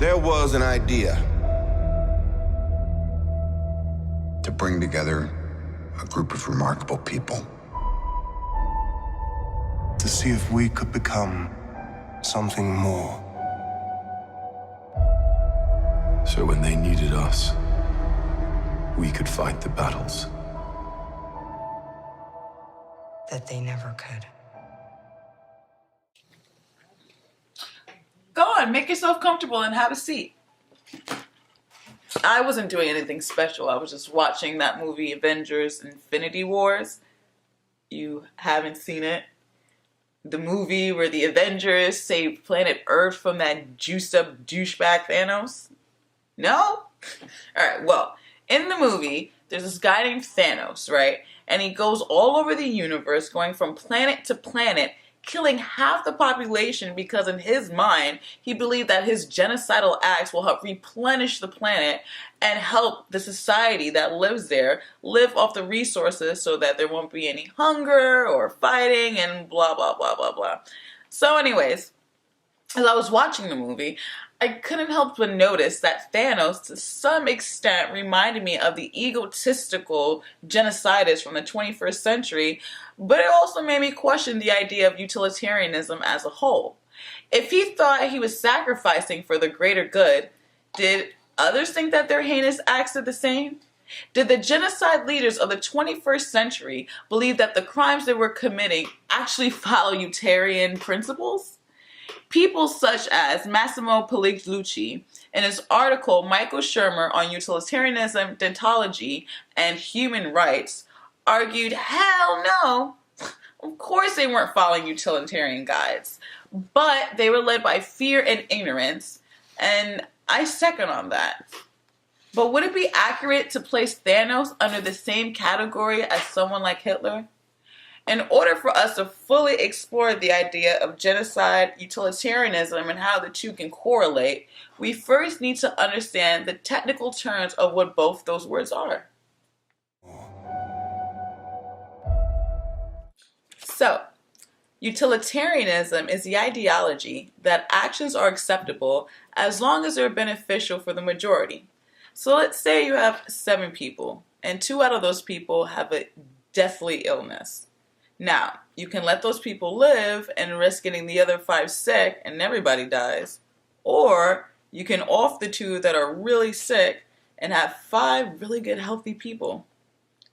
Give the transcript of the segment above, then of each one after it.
There was an idea to bring together a group of remarkable people. To see if we could become something more. So when they needed us, we could fight the battles that they never could. Go on, make yourself comfortable and have a seat. I wasn't doing anything special. I was just watching that movie, Avengers Infinity Wars. You haven't seen it? The movie where the Avengers saved planet Earth from that juiced up douchebag Thanos? No? Alright, well, in the movie, there's this guy named Thanos, right? And he goes all over the universe, going from planet to planet, killing half the population because in his mind, he believed that his genocidal acts will help replenish the planet and help the society that lives there live off the resources so that there won't be any hunger or fighting and blah, blah, blah, blah, blah. So anyways, as I was watching the movie, I couldn't help but notice that Thanos, to some extent, reminded me of the egotistical genocidists from the 21st century, but it also made me question the idea of utilitarianism as a whole. If he thought he was sacrificing for the greater good, did others think that their heinous acts did the same? Did the genocide leaders of the 21st century believe that the crimes they were committing actually follow utilitarian principles? People such as Massimo Pigliucci, in his article Michael Shermer on Utilitarianism, Deontology, and Human Rights, argued, hell no, of course they weren't following utilitarian guides, but they were led by fear and ignorance, and I second on that. But would it be accurate to place Thanos under the same category as someone like Hitler? In order for us to fully explore the idea of genocide, utilitarianism, and how the two can correlate, we first need to understand the technical terms of what both those words are. So, utilitarianism is the ideology that actions are acceptable as long as they're beneficial for the majority. So let's say you have 7 people, and 2 out of those people have a deathly illness. Now, you can let those people live and risk getting the other 5 sick and everybody dies. Or you can off the 2 that are really sick and have 5 really good healthy people.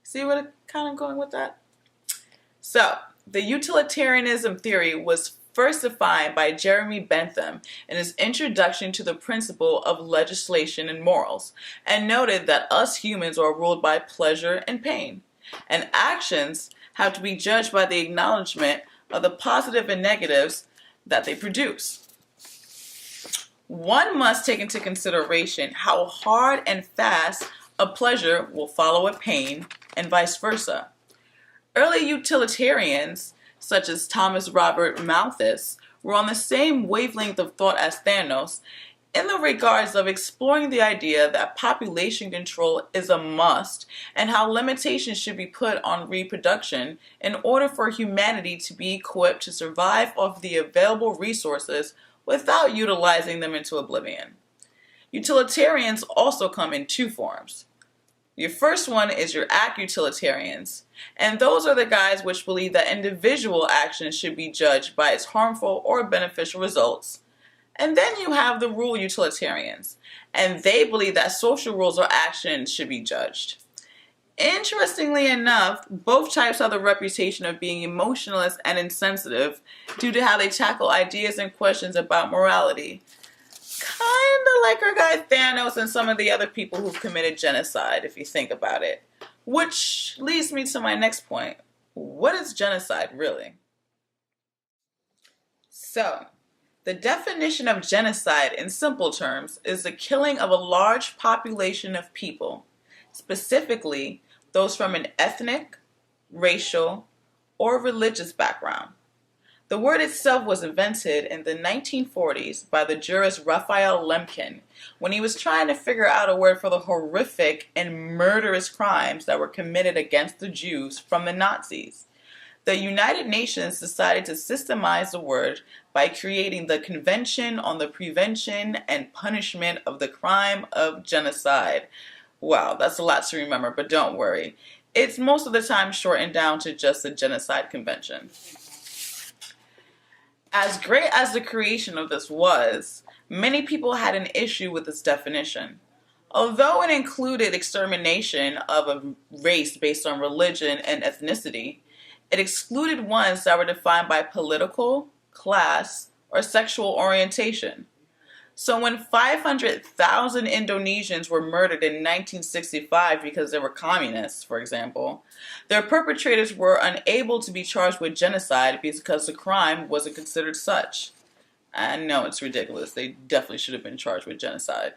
See what I'm kind of going with that? So, the utilitarianism theory was first defined by Jeremy Bentham in his introduction to the principle of legislation and morals, and noted that us humans are ruled by pleasure and pain, and actions have to be judged by the acknowledgement of the positive and negatives that they produce. One must take into consideration how hard and fast a pleasure will follow a pain, and vice versa. Early utilitarians, such as Thomas Robert Malthus, were on the same wavelength of thought as Thanos, in the regards of exploring the idea that population control is a must and how limitations should be put on reproduction in order for humanity to be equipped to survive off the available resources without utilizing them into oblivion. Utilitarians also come in 2 forms. Your first one is your act utilitarians, and those are the guys which believe that individual actions should be judged by its harmful or beneficial results. And then you have the rule utilitarians, and they believe that social rules or actions should be judged. Interestingly enough, both types have the reputation of being emotionless and insensitive due to how they tackle ideas and questions about morality. Kinda like our guy Thanos and some of the other people who've committed genocide, if you think about it. Which leads me to my next point. What is genocide really? So, the definition of genocide in simple terms is the killing of a large population of people, specifically those from an ethnic, racial, or religious background. The word itself was invented in the 1940s by the jurist Raphael Lemkin when he was trying to figure out a word for the horrific and murderous crimes that were committed against the Jews from the Nazis. the United Nations decided to systemize the word by creating the Convention on the Prevention and Punishment of the Crime of Genocide. Wow, that's a lot to remember, but don't worry. It's most of the time shortened down to just the Genocide Convention. As great as the creation of this was, many people had an issue with its definition. Although it included extermination of a race based on religion and ethnicity, it excluded ones that were defined by political, class, or sexual orientation. So when 500,000 Indonesians were murdered in 1965 because they were communists, for example, their perpetrators were unable to be charged with genocide because the crime wasn't considered such. I know it's ridiculous. They definitely should have been charged with genocide.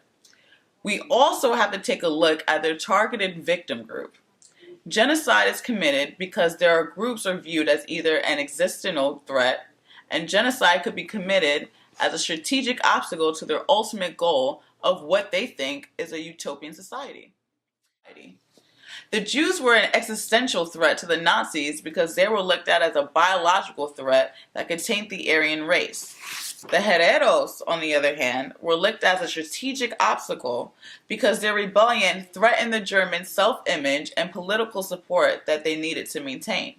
We also have to take a look at their targeted victim group. Genocide is committed because there are groups are viewed as either an existential threat, and genocide could be committed as a strategic obstacle to their ultimate goal of what they think is a utopian society. The Jews were an existential threat to the Nazis because they were looked at as a biological threat that could taint the Aryan race. The Herreros, on the other hand, were looked at as a strategic obstacle because their rebellion threatened the German self-image and political support that they needed to maintain.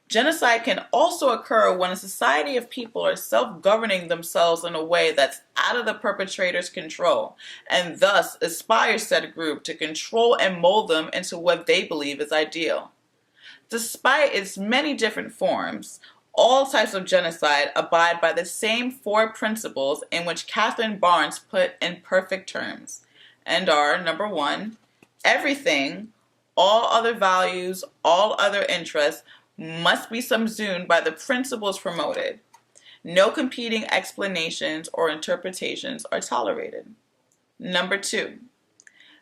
Genocide can also occur when a society of people are self-governing themselves in a way that's out of the perpetrator's control, and thus aspires said group to control and mold them into what they believe is ideal. Despite its many different forms, all types of genocide abide by the same four principles in which Catherine Barnes put in perfect terms, and are, number one, everything, all other values, all other interests, must be subsumed by the principles promoted. No competing explanations or interpretations are tolerated. Number two,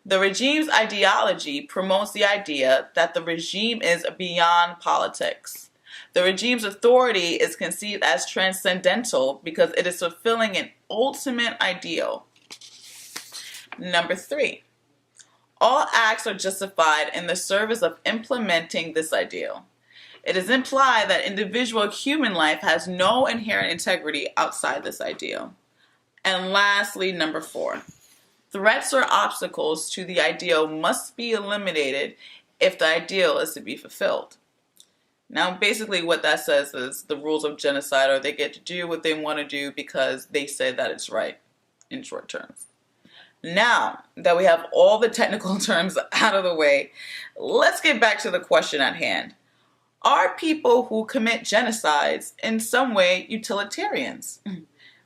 the regime's ideology promotes the idea that the regime is beyond politics. The regime's authority is conceived as transcendental because it is fulfilling an ultimate ideal. Number three, all acts are justified in the service of implementing this ideal. It is implied that individual human life has no inherent integrity outside this ideal. And lastly, number four, threats or obstacles to the ideal must be eliminated if the ideal is to be fulfilled. Now, basically what that says is the rules of genocide are they get to do what they want to do because they say that it's right, in short terms. Now that we have all the technical terms out of the way, let's get back to the question at hand. Are people who commit genocides in some way utilitarians?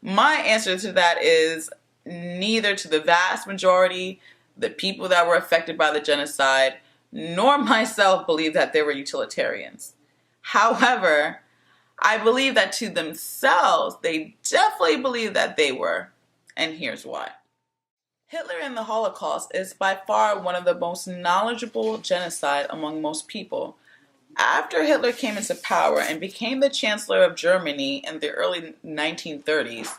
My answer to that is neither to the vast majority, the people that were affected by the genocide, nor myself believe that they were utilitarians. However, I believe that to themselves, they definitely believe that they were, and here's why. Hitler in the Holocaust is by far one of the most knowledgeable genocide among most people. After Hitler came into power and became the Chancellor of Germany in the early 1930s,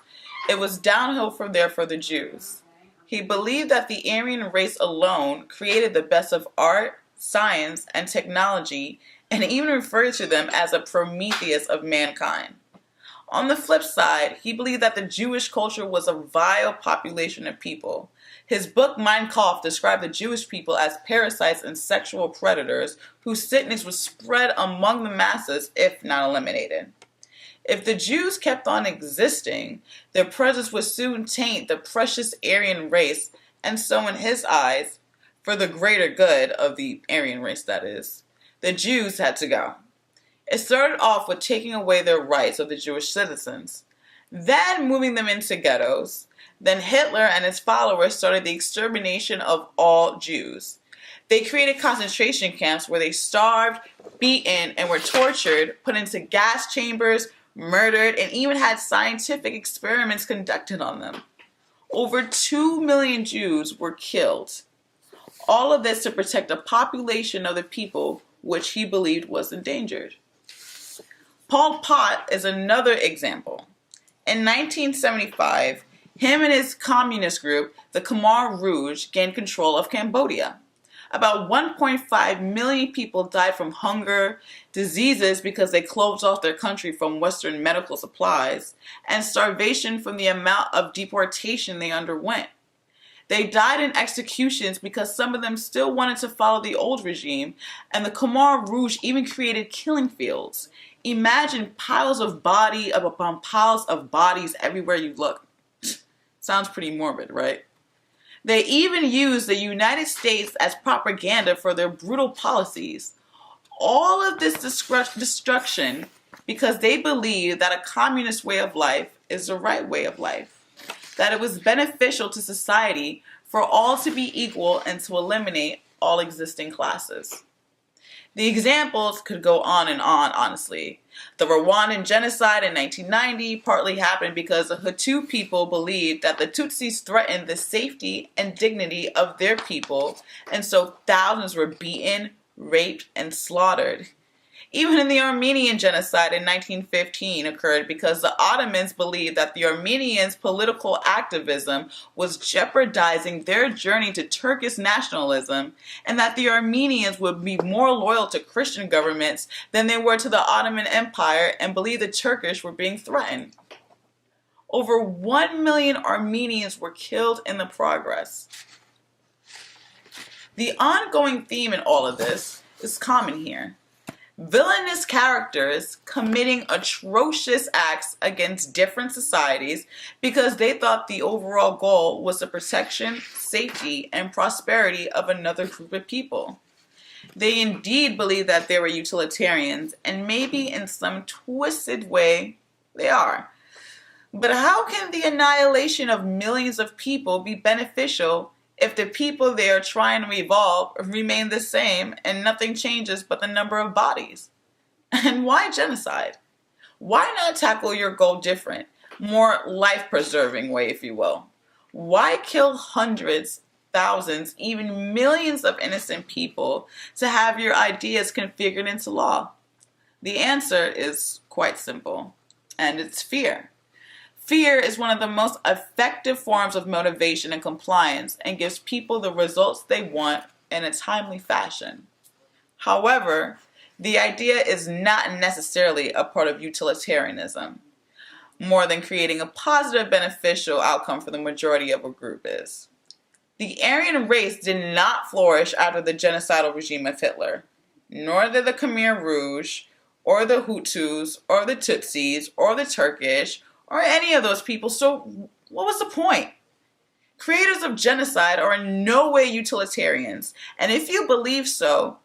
it was downhill from there for the Jews. He believed that the Aryan race alone created the best of art, science, and technology, and even referred to them as a Prometheus of mankind. On the flip side, he believed that the Jewish culture was a vile population of people. His book Mein Kampf described the Jewish people as parasites and sexual predators whose sickness was spread among the masses if not eliminated. If the Jews kept on existing, their presence would soon taint the precious Aryan race, and so in his eyes, for the greater good of the Aryan race that is, the Jews had to go. It started off with taking away their rights of the Jewish citizens, then moving them into ghettos. Then Hitler and his followers started the extermination of all Jews. They created concentration camps where they starved, beaten, and were tortured, put into gas chambers, murdered, and even had scientific experiments conducted on them. Over 2 million Jews were killed. All of this to protect a population of the people which he believed was endangered. Pol Pot is another example. In 1975, him and his communist group, the Khmer Rouge, gained control of Cambodia. About 1.5 million people died from hunger, diseases because they closed off their country from Western medical supplies, and starvation from the amount of deportation they underwent. They died in executions because some of them still wanted to follow the old regime, and the Khmer Rouge even created killing fields. Imagine piles of body upon piles of bodies everywhere you look. Sounds pretty morbid, right? They even used the United States as propaganda for their brutal policies. All of this destruction because they believed that a communist way of life is the right way of life, that it was beneficial to society for all to be equal and to eliminate all existing classes. The examples could go on and on, honestly. The Rwandan genocide in 1990 partly happened because the Hutu people believed that the Tutsis threatened the safety and dignity of their people, and so thousands were beaten, raped, and slaughtered. Even in the Armenian genocide in 1915 occurred because the Ottomans believed that the Armenians' political activism was jeopardizing their journey to Turkish nationalism, and that the Armenians would be more loyal to Christian governments than they were to the Ottoman Empire and believed the Turkish were being threatened. Over 1 million Armenians were killed in the progress. The ongoing theme in all of this is common here. Villainous characters committing atrocious acts against different societies because they thought the overall goal was the protection, safety, and prosperity of another group of people. They indeed believe that they were utilitarians, and maybe in some twisted way they are. But how can the annihilation of millions of people be beneficial if the people they are trying to evolve remain the same and nothing changes but the number of bodies? And why genocide? Why not tackle your goal different, more life-preserving way, if you will? Why kill hundreds, thousands, even millions of innocent people to have your ideas configured into law? The answer is quite simple, and it's fear. Fear is one of the most effective forms of motivation and compliance and gives people the results they want in a timely fashion. However, the idea is not necessarily a part of utilitarianism, more than creating a positive beneficial outcome for the majority of a group is. The Aryan race did not flourish after the genocidal regime of Hitler, nor did the Khmer Rouge, or the Hutus, or the Tutsis, or the Turkish, or any of those people, so what was the point? Creators of genocide are in no way utilitarians, and if you believe so,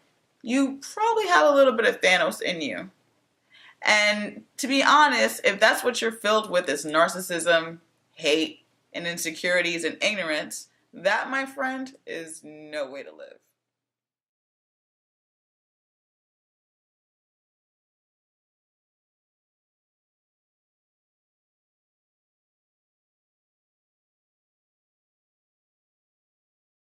you probably have a little bit of Thanos in you. And to be honest, if that's what you're filled with is narcissism, hate, and insecurities and ignorance, that, my friend, is no way to live.